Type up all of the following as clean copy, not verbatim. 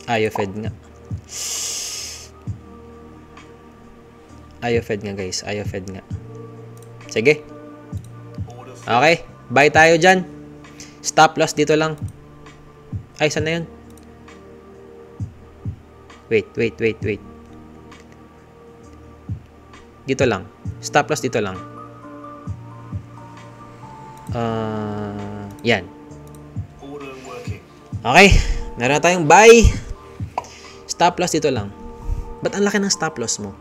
Ayaw fed nga. Ayaw fed nga guys. Ayaw fed nga. Sige. Okay. Buy tayo dyan. Stop loss dito lang. Ay, saan na yun? Wait. Dito lang. Stop loss dito lang. Yan. Okay. Meron na tayong buy. Stop loss dito lang. Ba't ang laki ng stop loss mo?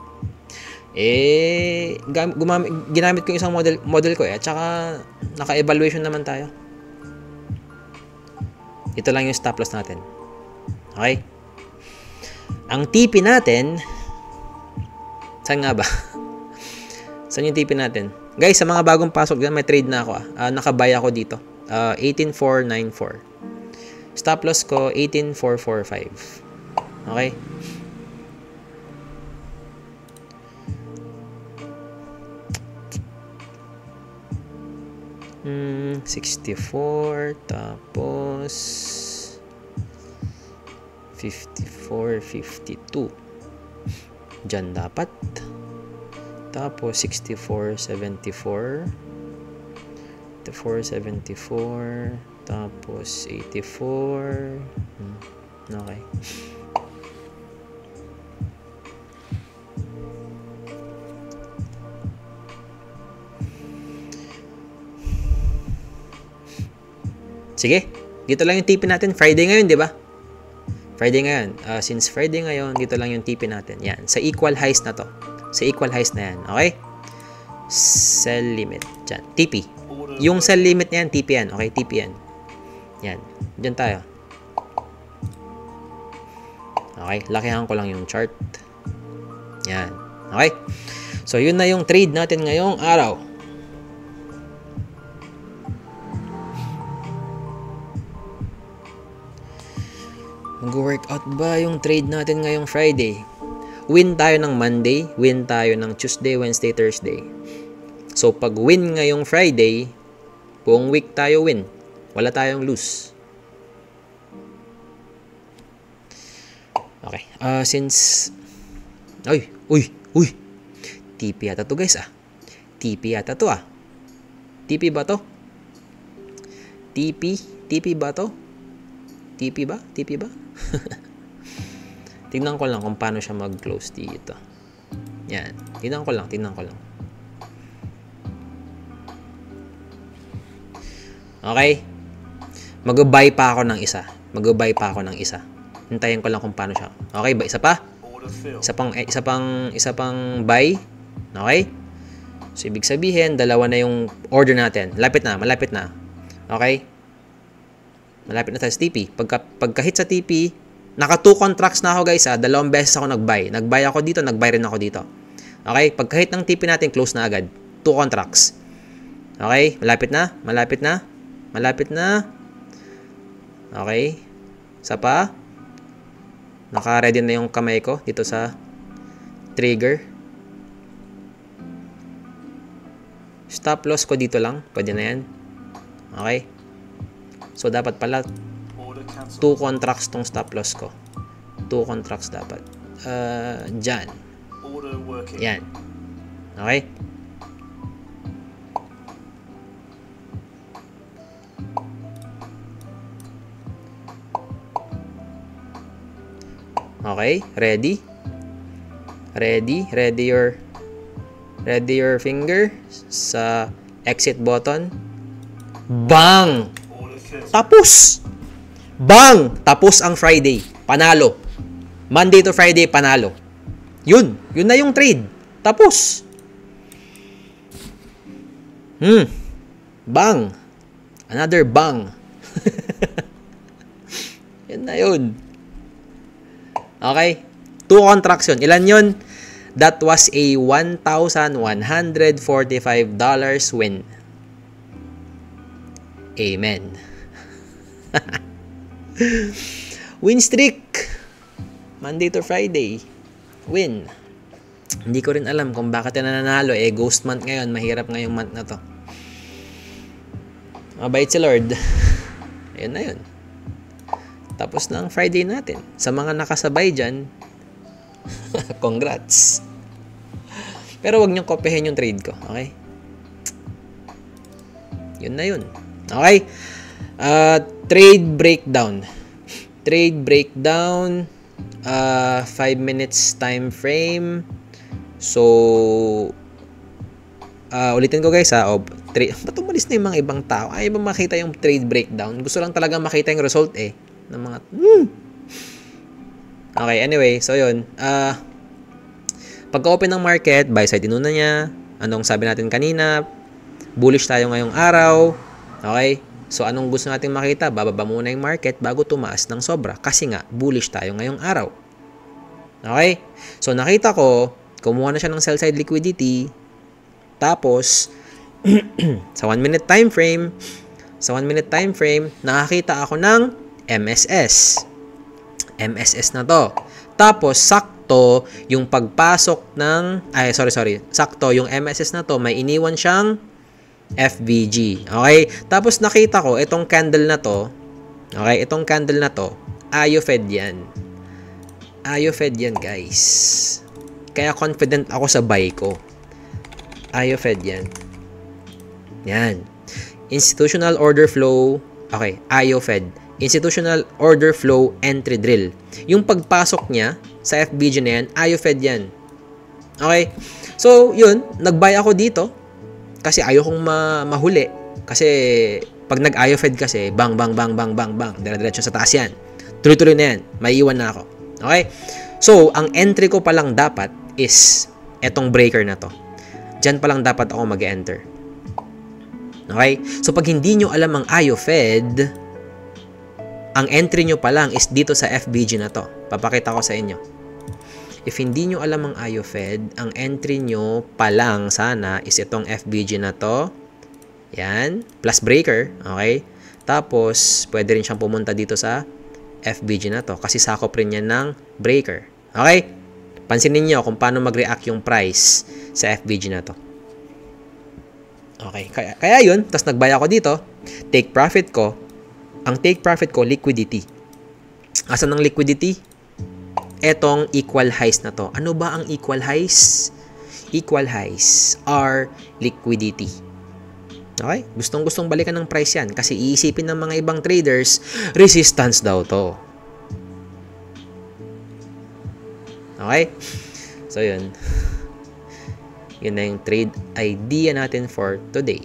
Ginamit ko yung isang model ko at saka naka-evaluation naman tayo. Ito lang yung stop loss natin. Okay? Ang TP natin, saan nga ba? Saan yung TP natin? Guys, sa mga bagong pasok dyan, may trade na ako. Nakabuy ako dito. 18,494. Stop loss ko, 18,445. Okay? 64 tapos 54, 52 dyan dapat, tapos 64, 74 74 tapos 84. Okay. Sige, dito lang yung TP natin. Friday ngayon, di ba? Friday ngayon. Since Friday ngayon, dito lang yung TP natin. Yan, sa equal highs na to. Sa equal highs na yan, okay? Sell limit. Diyan, TP. Yung sell limit na yan, TP yan. Okay, TP yan. Yan, dyan tayo. Okay, lakihan ko lang yung chart. Yan, okay? So, yun na yung trade natin ngayong araw. Mag-workout ba yung trade natin ngayong Friday? Win tayo ng Monday, win tayo ng Tuesday, Wednesday, Thursday. So, pag win ngayong Friday, buong week tayo win. Wala tayong lose. Okay. Since... Uy! TP yata to guys TP yata to TP ba to? TP ba to? TP ba? Tingnan ko lang kung paano siya mag-close dito. Yan. Tingnan ko lang. Okay. Mag-buy pa ako ng isa. Hintayin ko lang kung paano siya. Okay ba? Isa pa? Isa pang buy. Okay? So, ibig sabihin, dalawa na yung order natin. Malapit na. Okay? Malapit na tayo sa TP. Pagka-hit sa TP, naka 2 contracts na ako guys Dalawang beses ako nag-buy. Nag-buy ako dito, nag-buy rin ako dito. Okay? Pagka-hit ng TP natin, close na agad. 2 contracts. Okay? Malapit na. Okay? Isa pa. Naka-ready na yung kamay ko dito sa trigger. Stop loss ko dito lang. Pwede na yan. Okay? So, dapat pala 2 contracts tong stop loss ko. 2 contracts dapat. Dyan. Yan. Okay? Okay? Ready? Ready your finger sa exit button. Bang! Tapos! Bang! Tapos ang Friday. Panalo. Monday to Friday, panalo. Yun na yung trade. Tapos. Bang! Another bang. Yan na yun. Okay? 2 contracts yun. Ilan yun? That was a $1,145 win. Amen. Win streak. Monday to Friday. Win. Hindi ko rin alam kung bakit na nanalo. Ghost month ngayon. Mahirap ngayong month na to. Mabait si Lord. Ayun na yun. Tapos na ang Friday natin. Sa mga nakasabay dyan, congrats. Pero wag niyong kopyahin yung trade ko, okay? Yun na yun. Okay? Trade breakdown. Trade breakdown. 5 minutes time frame. So, ulitin ko guys ha. Ba't umalis na yung mga ibang tao? Ayaw ba makita yung trade breakdown? Gusto lang talaga makita yung result eh. Ng mga... Okay, anyway. So, yun. Pagka-open ng market, buy side inuna niya. Anong sabi natin kanina? Bullish tayo ngayong araw. Okay? So, anong gusto natin makita? Bababa muna yung market bago tumaas ng sobra. Kasi nga, bullish tayo ngayong araw. Okay? So, nakita ko, kumuha na siya ng sell side liquidity. Tapos, sa 1 minute time frame, nakakita ako ng MSS. MSS na to. Tapos, sakto, yung pagpasok ng, sakto, yung MSS na to, may iniwan siyang FVG. Okay? Tapos nakita ko, itong candle na to, AyoFed yan. AyoFed yan, guys. Kaya confident ako sa buy ko. AyoFed yan. Yan. Institutional order flow, okay, AyoFed. Institutional order flow entry drill. Yung pagpasok niya sa FVG na yan, AyoFed yan. Okay? So, yun, nag-buy ako dito. Kasi ayaw kong mahuli. Kasi pag nag-AyoFed kasi, bang, dire-diretso sa taas yan. Tuloy-tuloy na yan. Maiiwan na ako. Okay? So, ang entry ko pa lang dapat is etong breaker na to. Diyan pa lang dapat ako mag-enter. Okay? So, pag hindi nyo alam ang AyoFed, ang entry nyo pa lang is dito sa FVG na to. Papakita ko sa inyo. If hindi nyo alam ang AyoFed, ang entry nyo pa lang sana is itong FVG na to. Yan. Plus breaker. Okay? Tapos, pwede rin siyang pumunta dito sa FVG na to. Kasi sakop rin yan ng breaker. Okay? Pansinin nyo kung paano mag-react yung price sa FVG na to. Okay. Kaya yun. Tapos nag-buy ako dito. Take profit ko. Ang take profit ko, liquidity. Asan ang liquidity? Etong equal highs na to. Ano ba ang equal highs? Equal highs are liquidity. Okay? Gustong-gustong balikan ng price yan. Kasi iisipin ng mga ibang traders, resistance daw to. Okay? So, yun. Yun na yung trade idea natin for today.